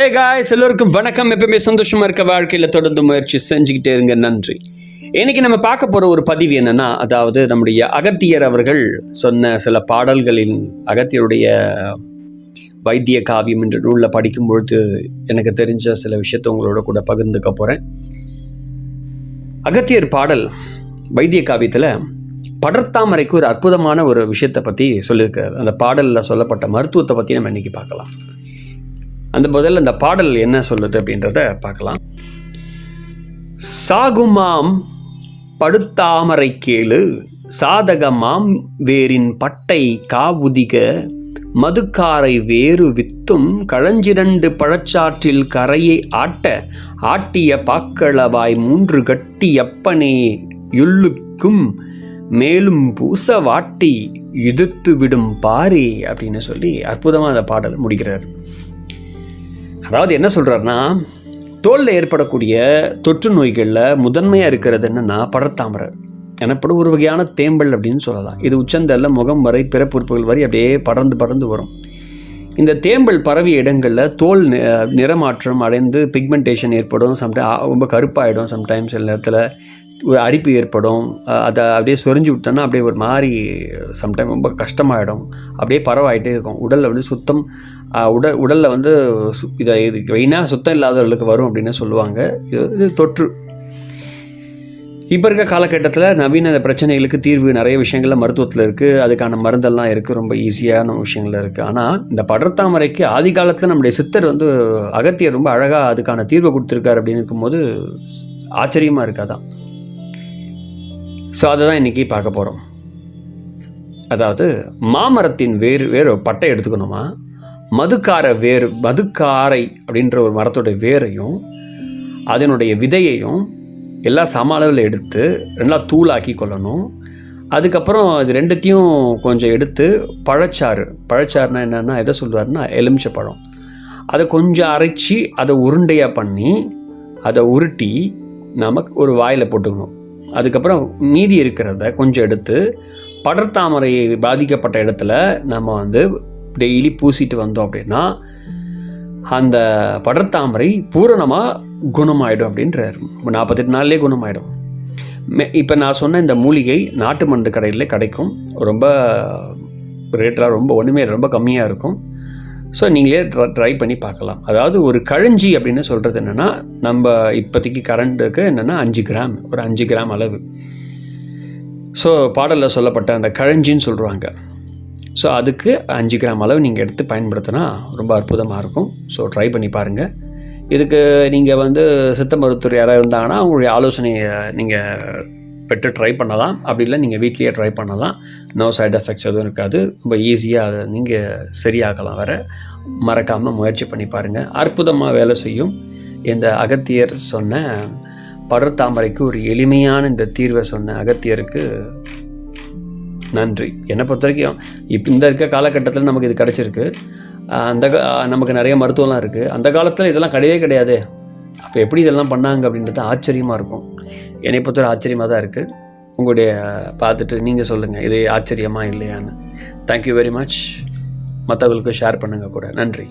Hey guys, எல்லோருக்கும் வணக்கம். எப்பவுமே சந்தோஷமா இருக்க வாழ்க்கையில் தொடர்ந்து முயற்சி செஞ்சுக்கிட்டே இருங்க. நன்றி. இன்னைக்கு நம்ம பார்க்க போற ஒரு பதிவு என்னன்னா, அதாவது நம்முடைய அகத்தியர் அவர்கள் சொன்ன சில பாடல்களின் அகத்தியருடைய வைத்திய காவியம் என்ற நூலில் படிக்கும்பொழுது எனக்கு தெரிஞ்ச சில விஷயத்தை உங்களோட கூட பகிர்ந்துக்க போறேன். அகத்தியர் பாடல் வைத்திய காவியத்தில் படர்த்தாமரைக்கு ஒரு அற்புதமான ஒரு விஷயத்தை பற்றி சொல்லியிருக்காரு. அந்த பாடலில் சொல்லப்பட்ட மருத்துவத்தை பற்றி நம்ம இன்னைக்கு பார்க்கலாம். அந்த முதல்ல அந்த பாடல் என்ன சொல்லுது அப்படின்றத பார்க்கலாம். சாகுமாம் படுத்தாமரை கேளு, சாதகமாம் வேரின் பட்டை காவுதிக, மதுக்காரை வேறு வித்தும் களஞ்சிரண்டு பழச்சாற்றில் கரையை ஆட்ட, ஆட்டிய பாக்களவாய் 3 கட்டி அப்பனே யுள்ளுக்கும் மேலும் பூச வாட்டி இழுத்து விடும் பாரே அப்படின்னு சொல்லி அற்புதமாக அந்த பாடல் முடிக்கிறார். அதாவது என்ன சொல்கிறாருன்னா, தோலில் ஏற்படக்கூடிய தொற்று நோய்களில் முதன்மையாக இருக்கிறது என்னென்னா படர்த்தாமரை எனப்படும் ஒரு வகையான தேம்பல் அப்படின்னு சொல்லலாம். இது உச்சந்தல்ல முகம் வரை பிறப்புறுப்புகள் வரை அப்படியே பறந்து வரும். இந்த தேம்பல் பரவிய இடங்களில் தோல் நிறமாற்றம் அடைந்து பிக்மெண்டேஷன் ஏற்படும். சம்டைம் ரொம்ப கருப்பாயிடும். சம்டைம்ஸ் சில நேரத்தில் ஒரு அரிப்பு ஏற்படும். அதை அப்படியே சொரிஞ்சு விட்டோன்னா அப்படியே ஒரு மாதிரி சம்டைம் ரொம்ப கஷ்டமாயிடும். அப்படியே பரவாயிட்டே இருக்கும். உடலில் வந்து சுத்தம் உடலில் வந்து இது மெயினாக சுத்தம் இல்லாதவர்களுக்கு வரும் அப்படின்னு சொல்லுவாங்க. இது தொற்று. இப்போ இருக்க காலகட்டத்தில் நவீன பிரச்சனைகளுக்கு தீர்வு நிறைய விஷயங்கள்ல மருத்துவத்தில் இருக்குது. அதுக்கான மருந்தெல்லாம் இருக்குது. ரொம்ப ஈஸியான விஷயங்கள் இருக்குது. ஆனால் இந்த படர்த்தாமரைக்கு ஆதி காலத்தில் நம்முடைய சித்தர் வந்து அகத்தியர் ரொம்ப அழகாக அதுக்கான தீர்வை கொடுத்துருக்காரு அப்படின்னு இருக்கும்போது ஆச்சரியமாக இருக்காதான். ஸோ அதை தான் இன்றைக்கி பார்க்க போகிறோம். அதாவது மாமரத்தின் வேறு பட்டை எடுத்துக்கணுமா, மதுக்காரை அப்படின்ற ஒரு மரத்தோட வேரையும் அதனுடைய விதையையும் எல்லாம் சம அளவில் எடுத்து நல்லா தூளாக்கி கொள்ளணும். அதுக்கப்புறம் இது ரெண்டுத்தையும் கொஞ்சம் எடுத்து பழச்சாறுனா என்னென்னா எதை சொல்லுவாருன்னா எலுமிச்சை பழம், அதை கொஞ்சம் அரைச்சி அதை உருண்டையாக பண்ணி அதை உருட்டி நமக்கு ஒரு வாயில் போட்டுக்கணும். அதுக்கப்புறம் மீதி இருக்கிறத கொஞ்சம் எடுத்து படர்த்தாமரை பாதிக்கப்பட்ட இடத்துல நம்ம வந்து டெய்லி பூசிட்டு வந்தோம் அப்படின்னா அந்த படர்த்தாமரை பூரணமாக குணமாயிடும் அப்படின்றாரு. 48 நாள்லேயே குணமாயிடும். இப்போ நான் சொன்ன இந்த மூலிகை நாட்டு மருந்து கடையில் கிடைக்கும். ரொம்ப ரேட்டெலாம் ரொம்ப கம்மியாக இருக்கும். ஸோ நீங்களே ட்ரை பண்ணி பார்க்கலாம். அதாவது ஒரு கழஞ்சி அப்படின்னு சொல்கிறது என்னென்னா, நம்ம இப்போதைக்கு கரண்ட்டுக்கு என்னென்னா 5 கிராம், ஒரு 5 கிராம் அளவு. ஸோ பாடலில் சொல்லப்பட்ட அந்த கழஞ்சின்னு சொல்லுவாங்க. ஸோ அதுக்கு 5 கிராம் அளவு நீங்கள் எடுத்து பயன்படுத்தினா ரொம்ப அற்புதமாக இருக்கும். ஸோ ட்ரை பண்ணி பாருங்கள். இதுக்கு நீங்கள் வந்து சித்த மருத்துவர் யாராவது இருந்தாங்கன்னா அவங்களுடைய ஆலோசனையை நீங்கள் பெற்று ட்ரை பண்ணலாம். அப்படி இல்லை நீங்கள் வீட்லேயே ட்ரை பண்ணலாம். நோ சைட் எஃபெக்ட்ஸ் எதுவும் இருக்காது. ரொம்ப ஈஸியாக அதை நீங்கள் சரியாகலாம். மறக்காமல் முயற்சி பண்ணி பாருங்கள். அற்புதமாக வேலை செய்யும். இந்த அகத்தியர் சொன்ன படர்த்தாமரைக்கு ஒரு எளிமையான இந்த தீர்வை சொன்ன அகத்தியருக்கு நன்றி. என்னை பொறுத்த வரைக்கும் இப்போ இந்த இருக்க காலகட்டத்தில் நமக்கு இது கிடச்சிருக்கு. நமக்கு நிறைய மருத்துவம்லாம் இருக்குது. அந்த காலத்தில் இதெல்லாம் கிடையாது. அப்போ எப்படி இதெல்லாம் பண்ணாங்க அப்படின்றது ஆச்சரியமாக இருக்கும். என்னை பொறுத்தவரை ஆச்சரியமாக தான் இருக்குது. உங்களுடைய பார்த்துட்டு நீங்கள் சொல்லுங்கள், இது ஆச்சரியமா இல்லையான்னு. Thank you very much. மற்றவங்களுக்கு ஷேர் பண்ணுங்கள் கூட. நன்றி.